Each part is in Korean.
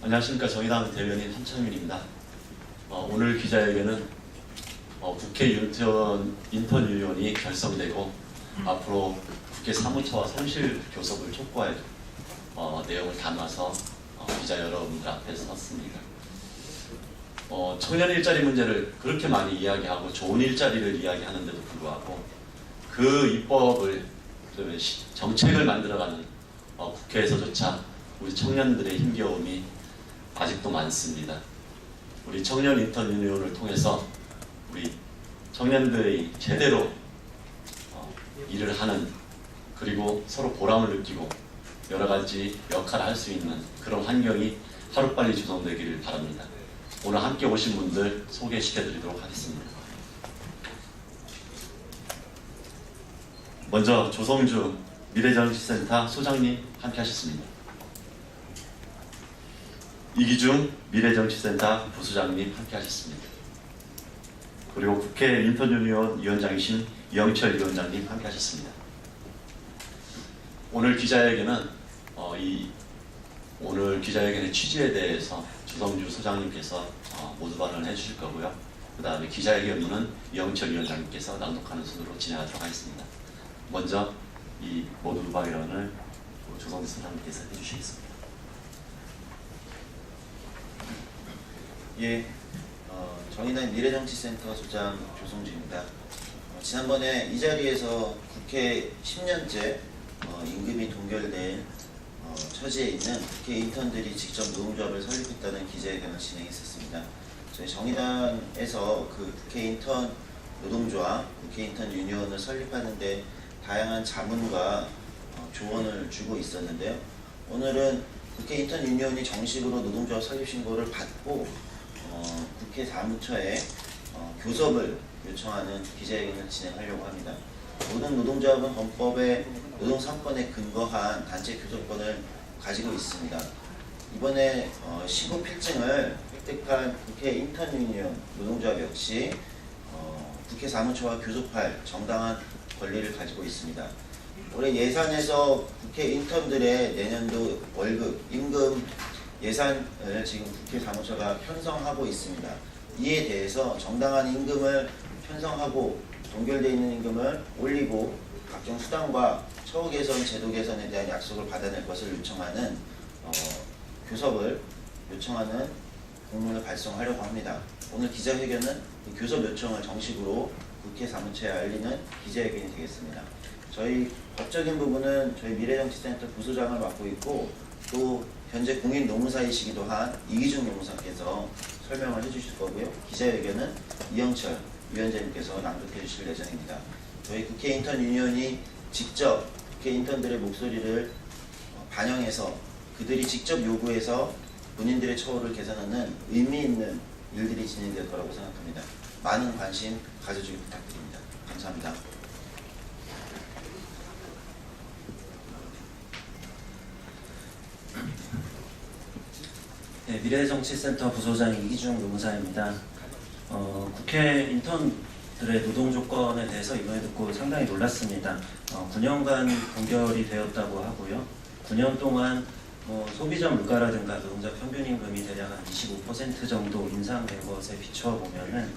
안녕하십니까. 정의당 대변인 한창민입니다. 오늘 기자회견은 국회 인턴 유니온이 결성되고 앞으로 국회 사무처와 성실 교섭을 촉구할 내용을 담아서 기자 여러분들 앞에 섰습니다. 청년 일자리 문제를 그렇게 많이 이야기하고 좋은 일자리를 이야기하는데도 불구하고 그 입법을 정책을 만들어가는 국회에서조차 우리 청년들의 힘겨움이 아직도 많습니다. 우리 청년 인턴 유니온을 통해서 우리 청년들이 제대로 일을 하는, 그리고 서로 보람을 느끼고 여러 가지 역할을 할 수 있는 그런 환경이 하루빨리 조성되기를 바랍니다. 오늘 함께 오신 분들 소개시켜드리도록 하겠습니다. 먼저 조성주 미래정치센터 소장님 함께 하셨습니다. 이기중 미래정치센터 부소장님 함께 하셨습니다. 그리고 국회 인턴 유니온 위원장이신 이영철 위원장님 함께 하셨습니다. 오늘 기자회견은 오늘 기자회견의 취지에 대해서 조성주 소장님께서 모두 발언을 해주실 거고요. 그 다음에 기자회견문은 이영철 위원장님께서 낭독하는 순으로 진행하도록 하겠습니다. 먼저 이 모두 발언을 조성주 소장님께서 해주시겠습니다. 예, 정의당 미래정치센터 소장 조성주입니다. 지난번에 이 자리에서 국회 10년째 임금이 동결된 처지에 있는 국회 인턴들이 직접 노동조합을 설립했다는 기자회견을 진행했었습니다. 저희 정의당에서 그 국회 인턴 노동조합, 국회 인턴 유니온을 설립하는데 다양한 자문과 조언을 주고 있었는데요. 오늘은 국회 인턴 유니온이 정식으로 노동조합 설립 신고를 받고 국회 사무처에 교섭을 요청하는 기자회견을 진행하려고 합니다. 모든 노동조합은 헌법의 노동 3권에 근거한 단체 교섭권을 가지고 있습니다. 이번에 신고 필증을 획득한 국회 인턴 유니온 노동조합 역시 국회 사무처와 교섭할 정당한 권리를 가지고 있습니다. 올해 예산에서 국회 인턴들의 내년도 월급, 임금 예산을 지금 국회 사무처가 편성하고 있습니다. 이에 대해서 정당한 임금을 편성하고 동결되어 있는 임금을 올리고 각종 수당과 처우 개선, 제도 개선에 대한 약속을 받아낼 것을 요청하는 교섭을 요청하는 공문을 발송하려고 합니다. 오늘 기자회견은 그 교섭 요청을 정식으로 국회 사무처에 알리는 기자회견이 되겠습니다. 저희 법적인 부분은 저희 미래정치센터 부소장을 맡고 있고 또 현재 공인 노무사이시기도 한 이기중 노무사께서 설명을 해주실 거고요. 기자회견은 이영철 위원장님께서 낭독해 주실 예정입니다. 저희 국회 인턴 유니온이 직접 국회 인턴들의 목소리를 반영해서 그들이 직접 요구해서 본인들의 처우를 개선하는 의미 있는 일들이 진행될 거라고 생각합니다. 많은 관심 가져주기 부탁드립니다. 감사합니다. 네, 미래정치센터 부소장 이기중 노무사입니다. 국회 인턴들의 노동 조건에 대해서 이번에 듣고 상당히 놀랐습니다. 9년간 동결이 되었다고 하고요. 9년 동안 소비자 물가라든가 노동자 평균 임금이 대략 한 25% 정도 인상된 것에 비춰보면은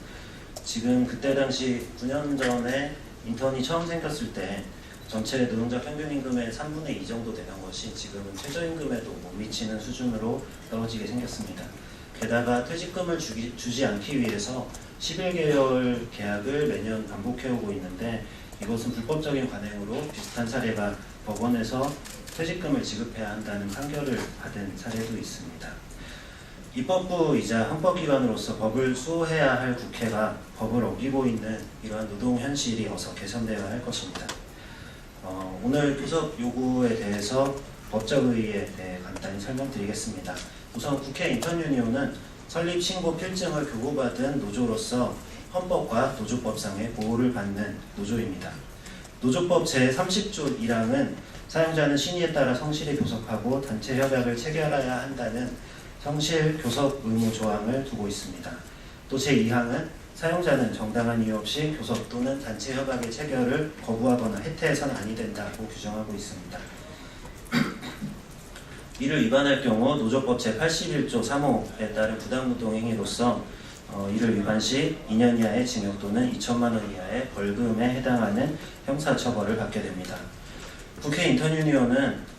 지금 그때 당시 9년 전에 인턴이 처음 생겼을 때 전체 노동자 평균 임금의 3분의 2 정도 되는 것이 지금은 최저임금에도 못 미치는 수준으로 떨어지게 생겼습니다. 게다가 퇴직금을 주지 않기 위해서 11개월 계약을 매년 반복해오고 있는데 이것은 불법적인 관행으로 비슷한 사례가 법원에서 퇴직금을 지급해야 한다는 판결을 받은 사례도 있습니다. 입법부이자 헌법기관으로서 법을 수호해야 할 국회가 법을 어기고 있는 이러한 노동 현실이 어서 개선되어야 할 것입니다. 오늘 교섭 요구에 대해서 법적 의의에 대해 간단히 설명드리겠습니다. 우선 국회 인턴 유니온은 설립 신고 필증을 교부받은 노조로서 헌법과 노조법상의 보호를 받는 노조입니다. 노조법 제30조 1항은 사용자는 신의에 따라 성실히 교섭하고 단체 협약을 체결해야 한다는 성실 교섭 의무 조항을 두고 있습니다. 또 제2항은 사용자는 정당한 이유 없이 교섭 또는 단체 협약의 체결을 거부하거나 해태해서는 아니 된다고 규정하고 있습니다. 이를 위반할 경우 노조법 제81조 3호에 따른 부당노동 행위로서 이를 위반 시 2년 이하의 징역 또는 2천만 원 이하의 벌금에 해당하는 형사처벌을 받게 됩니다. 국회 인턴유니온은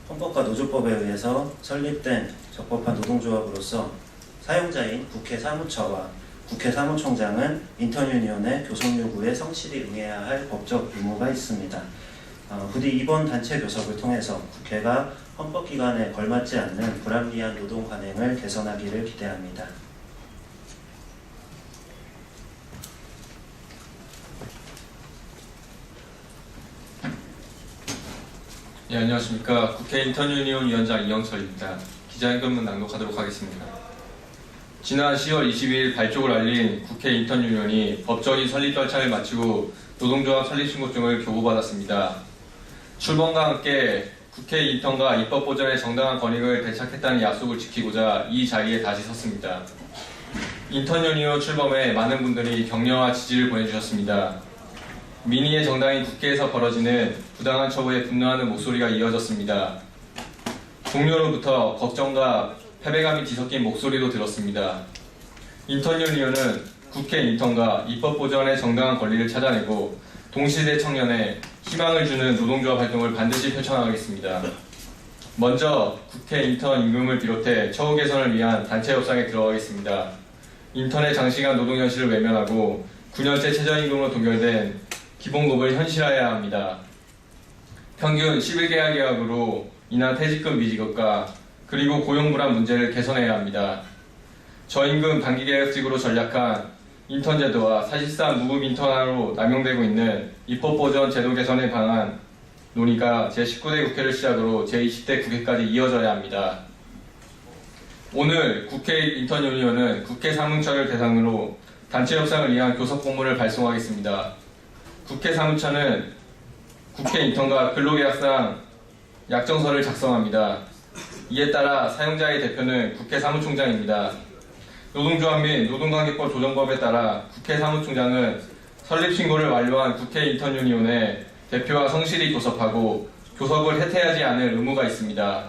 헌법과 노조법에 의해서 설립된 적법한 노동조합으로서 사용자인 국회 사무처와 국회 사무총장은 인턴유니온의 교섭 요구에 성실히 응해야 할 법적 의무가 있습니다. 부디 이번 단체 교섭을 통해서 국회가 헌법기관에 걸맞지 않는 불합리한 노동 관행을 개선하기를 기대합니다. 예, 안녕하십니까. 국회 인턴유니온 위원장 이영철입니다. 기자회견문 낭독하도록 하겠습니다. 지난 10월 22일 발족을 알린 국회 인턴유니온이 법적인 설립 절차를 마치고 노동조합 설립 신고증을 교부받았습니다. 출범과 함께 국회 인턴과 입법 보전의 정당한 권익을 되찾겠다는 약속을 지키고자 이 자리에 다시 섰습니다. 인턴유니온 출범에 많은 분들이 격려와 지지를 보내주셨습니다. 민의의 정당인 국회에서 벌어지는 부당한 처우에 분노하는 목소리가 이어졌습니다. 동료로부터 걱정과 패배감이 뒤섞인 목소리도 들었습니다. 인턴유니온은 국회 인턴과 입법 보전의 정당한 권리를 찾아내고 동시대 청년에 희망을 주는 노동조합 활동을 반드시 펼쳐나가겠습니다. 먼저 국회 인턴 임금을 비롯해 처우 개선을 위한 단체 협상에 들어가겠습니다. 인턴의 장시간 노동 현실을 외면하고 9년째 최저임금으로 동결된 기본급을 현실화해야 합니다. 평균 11개월 계약으로 인한 퇴직금 미지급과 그리고 고용불안 문제를 개선해야 합니다. 저임금 단기계약직으로 전략한 인턴 제도와 사실상 무급 인턴화로 남용되고 있는 입법 보전 제도 개선에 관한 논의가 제19대 국회를 시작으로 제20대 국회까지 이어져야 합니다. 오늘 국회 인턴유니온은 국회 사무처를 대상으로 단체 협상을 위한 교섭 공문을 발송하겠습니다. 국회 사무처는 국회 인턴과 근로계약상 약정서를 작성합니다. 이에 따라 사용자의 대표는 국회 사무총장입니다. 노동조합 및 노동관계법 조정법에 따라 국회 사무총장은 설립신고를 완료한 국회 인턴유니온에 대표와 성실히 교섭하고 교섭을 해태하지 않을 의무가 있습니다.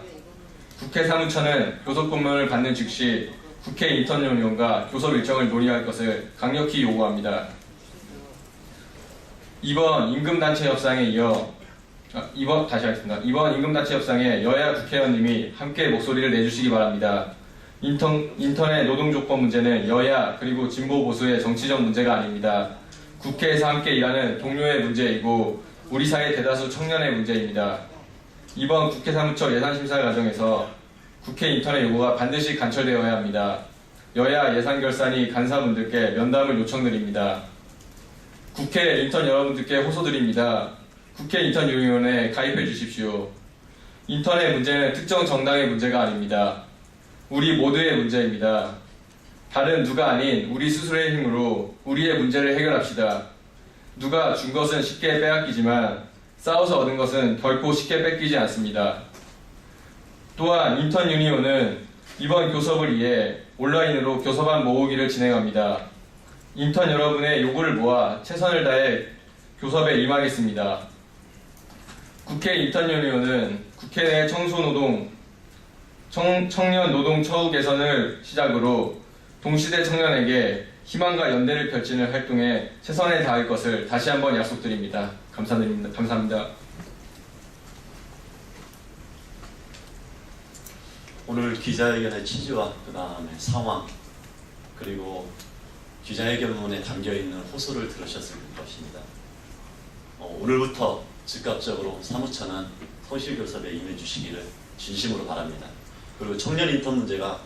국회 사무처는 교섭 공문을 받는 즉시 국회 인턴유니온과 교섭 일정을 논의할 것을 강력히 요구합니다. 이번 임금단체 협상에 이어 이번 임금단체 협상에 여야 국회의원님이 함께 목소리를 내주시기 바랍니다. 인턴의 노동조건 문제는 여야 그리고 진보 보수의 정치적 문제가 아닙니다. 국회에서 함께 일하는 동료의 문제이고 우리 사회 대다수 청년의 문제입니다. 이번 국회 사무처 예산심사 과정에서 국회 인턴의 요구가 반드시 관철되어야 합니다. 여야 예산결산위 간사분들께 면담을 요청드립니다. 국회 인턴 여러분들께 호소드립니다. 국회 인턴유니온에 가입해 주십시오. 인턴의 문제는 특정 정당의 문제가 아닙니다. 우리 모두의 문제입니다. 다른 누가 아닌 우리 스스로의 힘으로 우리의 문제를 해결합시다. 누가 준 것은 쉽게 빼앗기지만 싸워서 얻은 것은 결코 쉽게 뺏기지 않습니다. 또한 인턴유니온은 이번 교섭을 위해 온라인으로 교섭안 모으기를 진행합니다. 인턴 여러분의 요구를 모아 최선을 다해 교섭에 임하겠습니다. 국회 인턴유니온은 국회 내 청년 노동 처우 개선을 시작으로 동시대 청년에게 희망과 연대를 펼치는 활동에 최선을 다할 것을 다시 한번 약속드립니다. 감사합니다. 오늘 기자회견의 취지와 그 다음에 상황 그리고 기자회견문에 담겨있는 호소를 들으셨을 것입니다. 오늘부터 즉각적으로 사무처는 성실교섭에 임해주시기를 진심으로 바랍니다. 그리고 청년 인턴 문제가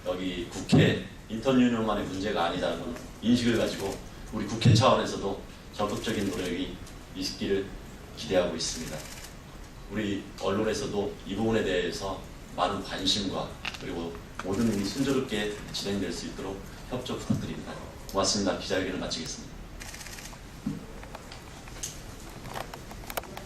여기 국회 인턴유니온만의 문제가 아니다는 인식을 가지고 우리 국회 차원에서도 적극적인 노력이 있기를 기대하고 있습니다. 우리 언론에서도 이 부분에 대해서 많은 관심과 그리고 모든 일이 순조롭게 진행될 수 있도록 협조 부탁드립니다. 고맙습니다. 기자회견을 마치겠습니다.